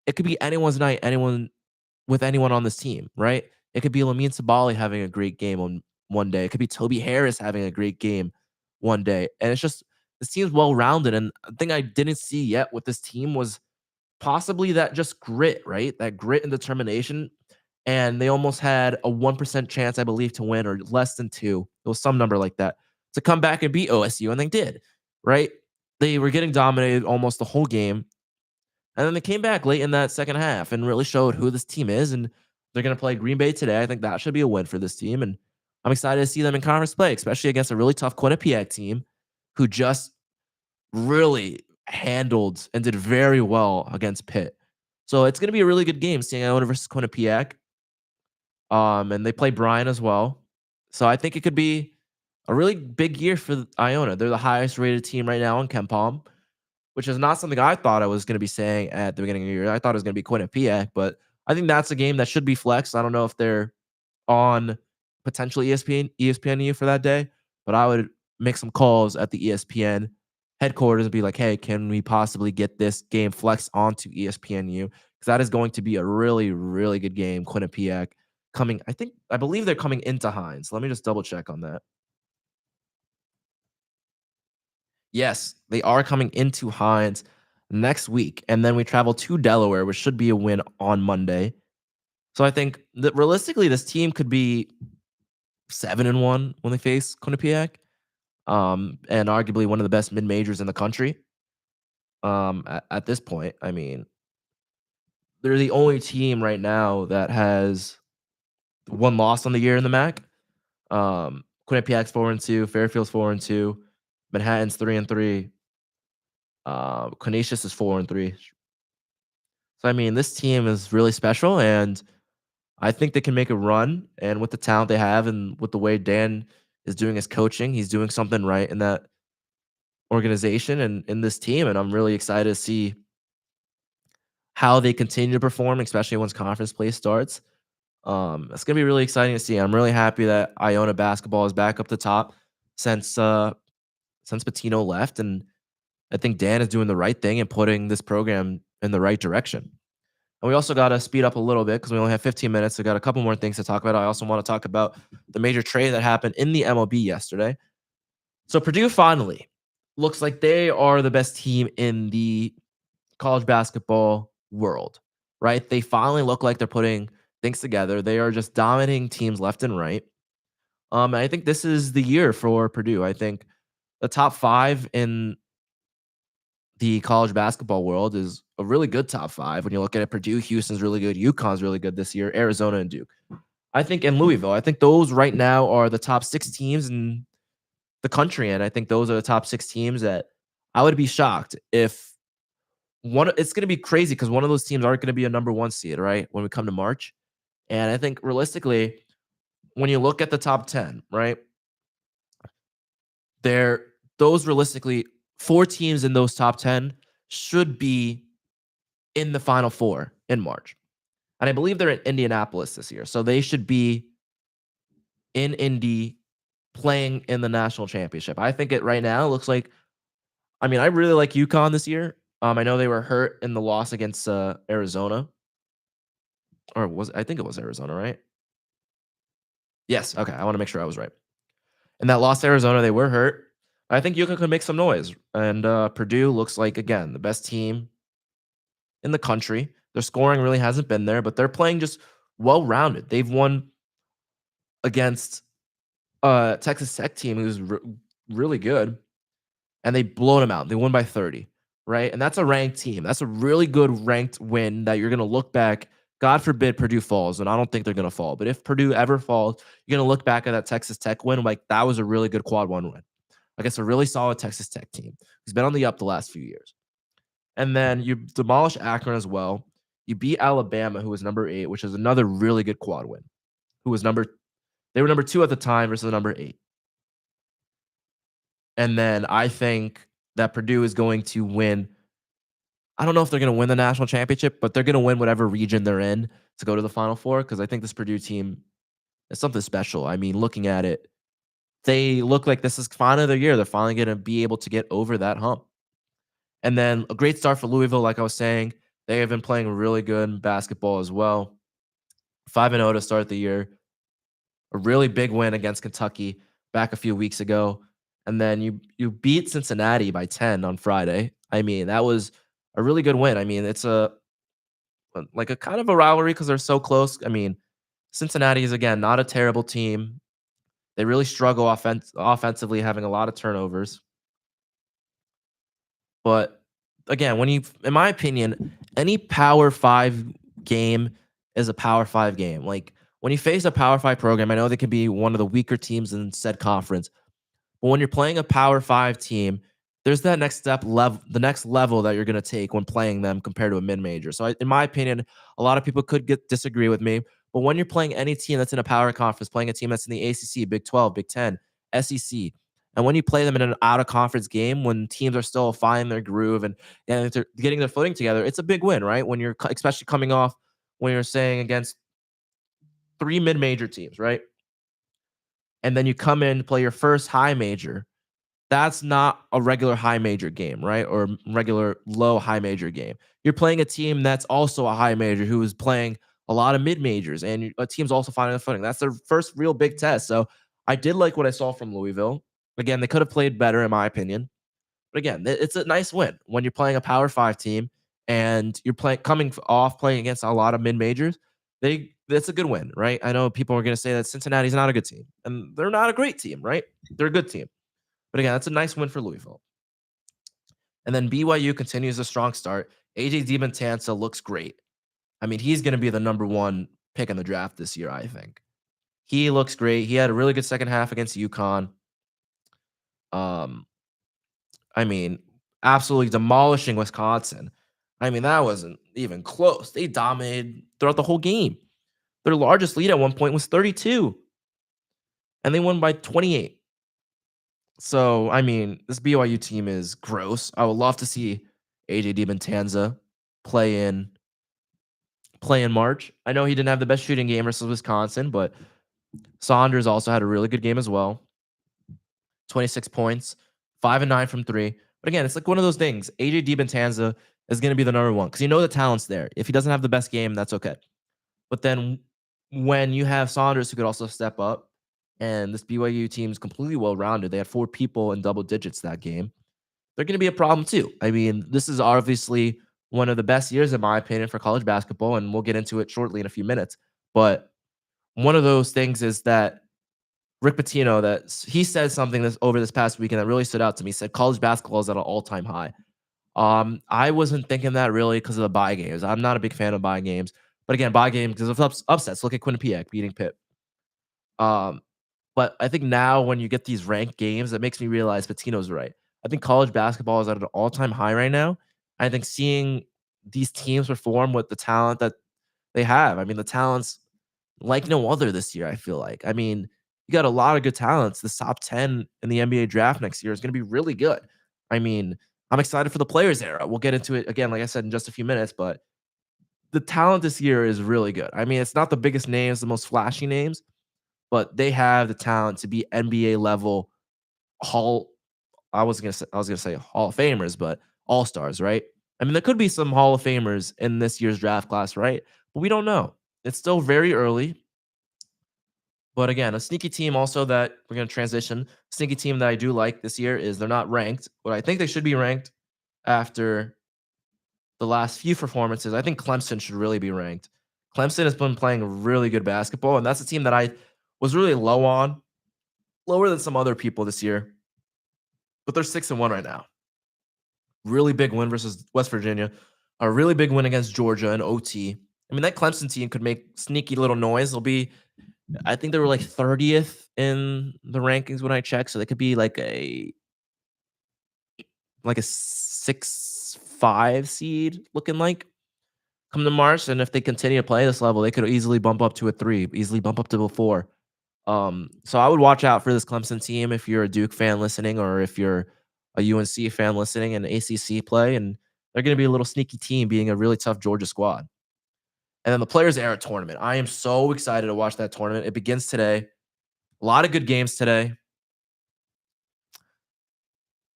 it could be anyone's night, anyone on this team, right? It could be Lamine Sabali having a great game on one day. It could be Toby Harris having a great game one day. And it's just, this team's well-rounded. And the thing I didn't see yet with this team was possibly that just grit, right? That grit and determination. And they almost had a 1% chance, I believe, to win, or less than 2. It was some number like that, to come back and beat OSU. And they did, right? They were getting dominated almost the whole game. And then they came back late in that second half and really showed who this team is. And they're going to play Green Bay today. I think that should be a win for this team. And I'm excited to see them in conference play, especially against a really tough Quinnipiac team who just really handled and did very well against Pitt. So it's going to be a really good game, seeing Iona versus Quinnipiac. And they play Bryan as well. So I think it could be a really big year for Iona. They're the highest rated team right now on KenPom, which is not something I thought I was going to be saying at the beginning of the year. I thought it was going to be Quinnipiac, but I think that's a game that should be flexed. I don't know if they're on potentially ESPNU for that day, but I would make some calls at the ESPN headquarters and be like, hey, can we possibly get this game flexed onto ESPNU? Because that is going to be a really, really good game. Quinnipiac coming, I believe they're coming into Hines. Let me just double check on that. Yes, they are coming into Hines next week. And then we travel to Delaware, which should be a win on Monday. So I think that realistically, this team could be 7-1 when they face Quinnipiac, and arguably one of the best mid majors in the country. At this point, I mean, they're the only team right now that has one loss on the year in the MAC. Quinnipiac's 4-2, Fairfield's 4-2, Manhattan's 3-3, Canisius is 4-3. So I mean, this team is really special, and I think they can make a run. And with the talent they have, and with the way Dan is doing his coaching, he's doing something right in that organization and in this team. And I'm really excited to see how they continue to perform, especially once conference play starts. It's gonna be really exciting to see. I'm really happy that Iona basketball is back up the top since Patino left, and I think Dan is doing the right thing and putting this program in the right direction. And we also got to speed up a little bit because we only have 15 minutes. We got a couple more things to talk about. I also want to talk about the major trade that happened in the MLB yesterday. So Purdue finally looks like they are the best team in the college basketball world, right? They finally look like they're putting things together. They are just dominating teams left and right. And I think this is the year for Purdue. I think the top 5 in the college basketball world is a really good top 5. When you look at it, Purdue, Houston's really good, UConn's really good this year, Arizona and Duke. I think in Louisville, I think those right now are the top 6 teams in the country, and I think those are the top 6 teams that I would be shocked if it's going to be crazy because one of those teams aren't going to be a number 1 seed, right? When we come to March. And I think realistically, when you look at the top 10, right? Those realistically 4 teams in those top 10 should be in the Final 4 in March. And I believe they're in Indianapolis this year. So they should be in Indy playing in the national championship. I think it right now looks like, I mean, I really like UConn this year. I know they were hurt in the loss against Arizona. Or I think it was Arizona, right? Yes. Okay. I want to make sure I was right. And that loss to Arizona, they were hurt. I think UConn could make some noise. And Purdue looks like, again, the best team in the country. Their scoring really hasn't been there, but they're playing just well-rounded. They've won against Texas Tech team who's really good, and they blown them out. They won by 30, right? And that's a ranked team. That's a really good ranked win that you're going to look back. God forbid Purdue falls, and I don't think they're going to fall. But if Purdue ever falls, you're going to look back at that Texas Tech win like that was a really good quad 1 win. Like it's a really solid Texas Tech team who's been on the up the last few years. And then you demolish Akron as well. You beat Alabama, who was number 8, which is another really good quad win. They were number 2 at the time versus number 8. And then I think that Purdue is going to win. I don't know if they're going to win the national championship, but they're going to win whatever region they're in to go to the Final 4 because I think this Purdue team is something special. I mean, looking at it, they look like this is finally their year. They're finally going to be able to get over that hump. And then a great start for Louisville, like I was saying. They have been playing really good basketball as well. 5-0 to start the year. A really big win against Kentucky back a few weeks ago. And then you beat Cincinnati by 10 on Friday. I mean, that was a really good win. I mean, it's a kind of a rivalry because they're so close. I mean, Cincinnati is, again, not a terrible team. They really struggle offensively, having a lot of turnovers. But again, in my opinion, any Power 5 game is a Power 5 game. Like when you face a Power 5 program, I know they can be one of the weaker teams in said conference. But when you're playing a Power 5 team, there's that the next level that you're going to take when playing them compared to a mid-major. So in my opinion, a lot of people could disagree with me. But when you're playing any team that's in a power conference, playing a team that's in the ACC, Big 12, Big 10, SEC, and when you play them in an out-of-conference game, when teams are still finding their groove and they're getting their footing together, it's a big win, right? When you're especially coming off when you're saying against 3 mid-major teams, right? And then you come in to play your first high major. That's not a regular high major game, right? Or regular low high major game. You're playing a team that's also a high major who is playing a lot of mid majors, and a team's also finding their footing. That's their first real big test. So I did like what I saw from Louisville. Again, they could have played better, in my opinion. But again, it's a nice win when you're playing a Power 5 team and you're coming off playing against a lot of mid majors. That's a good win, right? I know people are going to say that Cincinnati's not a good team, and they're not a great team, right? They're a good team. But again, that's a nice win for Louisville. And then BYU continues a strong start. AJ DiBentanza looks great. I mean, he's going to be the number 1 pick in the draft this year, I think. He looks great. He had a really good second half against UConn. I mean, absolutely demolishing Wisconsin. I mean, that wasn't even close. They dominated throughout the whole game. Their largest lead at one point was 32, and they won by 28. So, I mean, this BYU team is gross. I would love to see AJ DiBentanza play in March. I know he didn't have the best shooting game versus Wisconsin, but Saunders also had a really good game as well. 26 points, 5 and 9 from 3. But again, it's like one of those things. AJ DiBentanza is going to be the number 1 because you know the talent's there. If he doesn't have the best game, that's okay. But then when you have Saunders who could also step up, and this BYU team is completely well-rounded. They had 4 people in double digits that game. They're going to be a problem too. I mean, this is obviously one of the best years, in my opinion, for college basketball, and we'll get into it shortly in a few minutes. But one of those things is that Rick Pitino, that he said something over this past weekend that really stood out to me. He said college basketball is at an all-time high. I wasn't thinking that really because of the bye games. I'm not a big fan of bye games. But again, bye games because of upsets. Look at Quinnipiac beating Pitt. But I think now when you get these ranked games, it makes me realize Pitino's right. I think college basketball is at an all-time high right now. I think seeing these teams perform with the talent that they have. I mean, the talent's like no other this year, I feel like. I mean, you got a lot of good talents. The top 10 in the NBA draft next year is going to be really good. I mean, I'm excited for the players era. We'll get into it again, like I said, in just a few minutes, but the talent this year is really good. I mean, it's not the biggest names, the most flashy names, but they have the talent to be NBA level I was gonna say Hall of Famers, but all-stars, right? I mean, there could be some Hall of Famers in this year's draft class, right? But we don't know. It's still very early. But again, a sneaky team also that we're gonna transition. Sneaky team that I do like this year is they're not ranked, but I think they should be ranked after the last few performances. I think Clemson should really be ranked. Clemson has been playing really good basketball, and that's a team that I was really low on, lower than some other people this year. But they're 6-1 right now. Really big win versus West Virginia. A really big win against Georgia in OT. I mean, that Clemson team could make sneaky little noise. I think they were like 30th in the rankings when I checked. So they could be like a 6-5 seed looking like come to March. And if they continue to play this level, they could easily bump up to a 3, easily bump up to a 4. So I would watch out for this Clemson team if you're a Duke fan listening, or if you're a UNC fan listening in ACC play, and they're going to be a little sneaky team being a really tough Georgia squad. And then the Players Era tournament. I am so excited to watch that tournament. It begins today. A lot of good games today.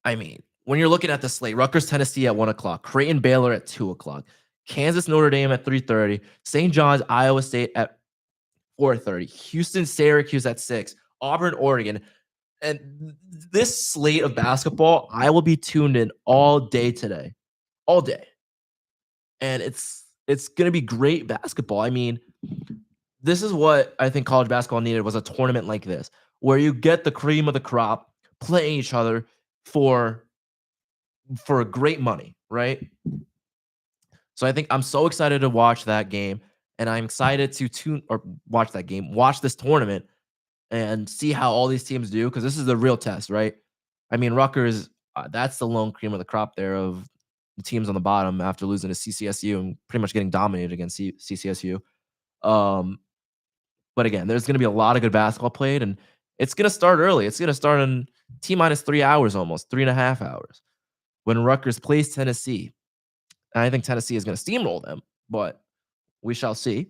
I mean, when you're looking at the slate, Rutgers, Tennessee at 1 o'clock, Creighton, Baylor at 2 o'clock, Kansas, Notre Dame at 3:30, St. John's, Iowa State at 4:30, Houston, Syracuse at 6, Auburn, Oregon. And this slate of basketball, I will be tuned in all day today. All day. And it's going to be great basketball. I mean, this is what I think college basketball needed, was a tournament like this, where you get the cream of the crop playing each other for great money, right? So I think I'm so excited to watch that game, and I'm excited to watch this tournament and see how all these teams do, because this is the real test, right? I mean, Rutgers, that's the lone cream of the crop there of the teams on the bottom after losing to CCSU and pretty much getting dominated against CCSU. But again, there's going to be a lot of good basketball played, and it's going to start early. It's going to start in T-minus 3 hours, almost 3.5 hours, when Rutgers plays Tennessee. And I think Tennessee is going to steamroll them, but we shall see.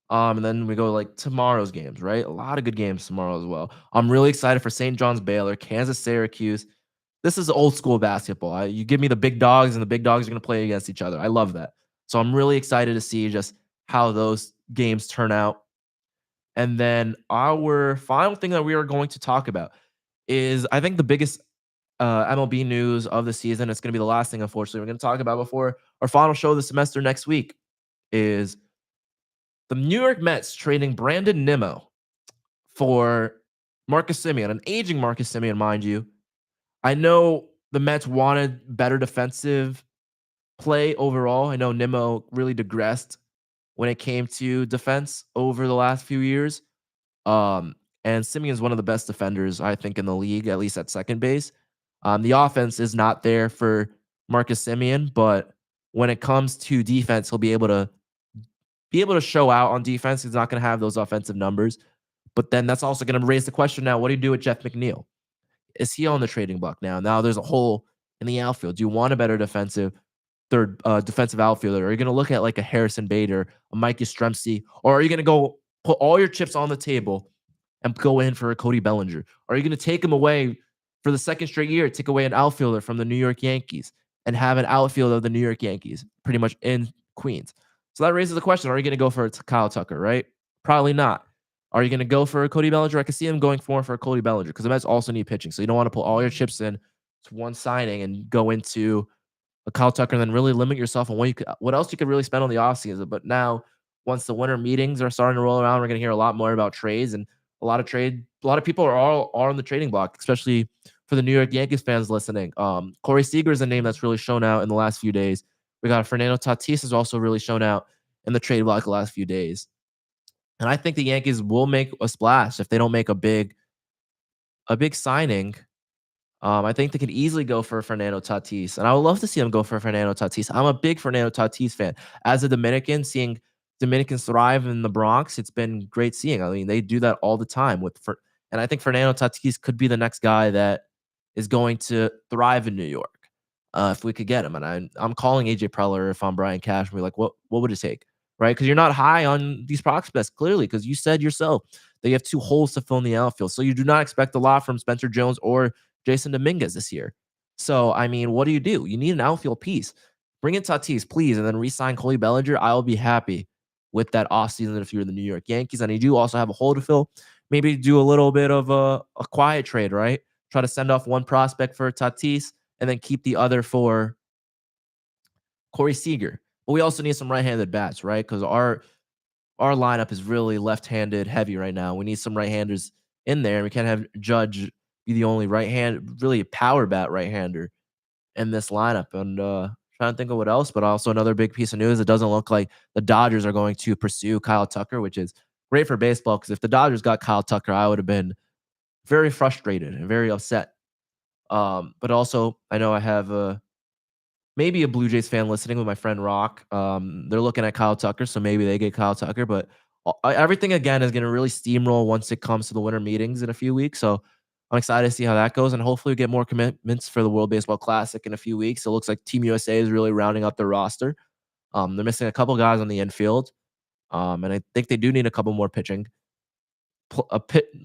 And then we go like tomorrow's games, right? A lot of good games tomorrow as well. I'm really excited for St. John's, Baylor, Kansas, Syracuse. This is old school basketball. You give me the big dogs, and the big dogs are going to play against each other. I love that. So I'm really excited to see just how those games turn out. And then our final thing that we are going to talk about is, I think, the biggest MLB news of the season. It's going to be the last thing, unfortunately, we're going to talk about before our final show of the semester next week, is The New York Mets trading Brandon Nimmo for Marcus Semien, an aging Marcus Semien, mind you. I know the Mets wanted better defensive play overall. I know Nimmo really digressed when it came to defense over the last few years. Um, and Simeon is one of the best defenders, I think, in the league, at least at second base. The offense is not there for Marcus Semien, but when it comes to defense, he'll be able to show out on defense. He's not going to have those offensive numbers. But then that's also going to raise the question now, what do you do with Jeff McNeil? Is he on the trading block now? Now there's a hole in the outfield. Do you want a better defensive outfielder? Are you going to look at like a Harrison Bader, a Mike Yastrzemski, or are you going to go put all your chips on the table and go in for a Cody Bellinger? Are you going to take him away for the second straight year, take away an outfielder from the New York Yankees and have an outfield of the New York Yankees pretty much in Queens? So that raises the question, are you going to go for Kyle Tucker, right? Probably not. Are you going to go for a Cody Bellinger? I can see him going for a Cody Bellinger because the Mets also need pitching. So you don't want to put all your chips in to one signing and go into a Kyle Tucker and then really limit yourself on what else you could really spend on the offseason. But now, once the winter meetings are starting to roll around, we're going to hear a lot more about trades, and a lot of people are on the trading block, especially for the New York Yankees fans listening. Corey Seager is a name that's really shown out in the last few days. We got Fernando Tatis has also really shown out in the trade block the last few days. And I think the Yankees will make a splash if they don't make a big signing. I think they could easily go for Fernando Tatis, and I would love to see them go for Fernando Tatis. I'm a big Fernando Tatis fan. As a Dominican, seeing Dominicans thrive in the Bronx, it's been great seeing. I mean, they do that all the time and I think Fernando Tatis could be the next guy that is going to thrive in New York if we could get him. And I'm calling AJ Preller if I'm Brian Cash and be like, what would it take, right? Because you're not high on these prospects clearly, because you said yourself that you have 2 holes to fill in the outfield, so you do not expect a lot from Spencer Jones or Jason Dominguez this year. So, I mean, what do? You need an outfield piece. Bring in Tatis, please, and then re-sign Cody Bellinger. I will be happy with that offseason if you're the New York Yankees. And you do also have a hole to fill. Maybe do a little bit of a quiet trade, right? Try to send off one prospect for Tatis and then keep the other for Corey Seager. But we also need some right-handed bats, right? Because our lineup is really left-handed heavy right now. We need some right-handers in there. We can't have Judge be the only really power bat right-hander in this lineup. And trying to think of what else, but also another big piece of news. It doesn't look like the Dodgers are going to pursue Kyle Tucker, which is great for baseball, because if the Dodgers got Kyle Tucker, I would have been very frustrated and very upset. But also, I know I have maybe a Blue Jays fan listening with my friend Rock. They're looking at Kyle Tucker, so maybe they get Kyle Tucker. But everything again is going to really steamroll once it comes to the winter meetings in a few weeks. So I'm excited to see how that goes, and hopefully we get more commitments for the World Baseball Classic in a few weeks. It looks like Team USA is really rounding up their roster. They're missing a couple guys on the infield, and I think they do need a couple more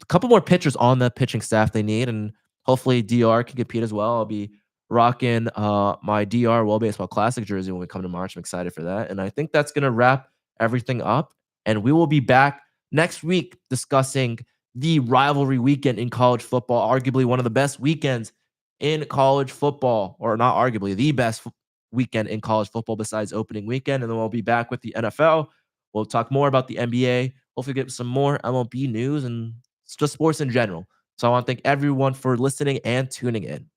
couple more pitchers on the pitching staff they need, and hopefully DR can compete as well. I'll be rocking my DR World Baseball Classic jersey when we come to March. I'm excited for that, and I think that's gonna wrap everything up. And we will be back next week discussing the rivalry weekend in college football, arguably one of the best weekends in college football, or not arguably the best weekend in college football besides opening weekend. And then we'll be back with the NFL. We'll talk more about the NBA. Hopefully, get some more MLB news and just sports in general. So I want to thank everyone for listening and tuning in.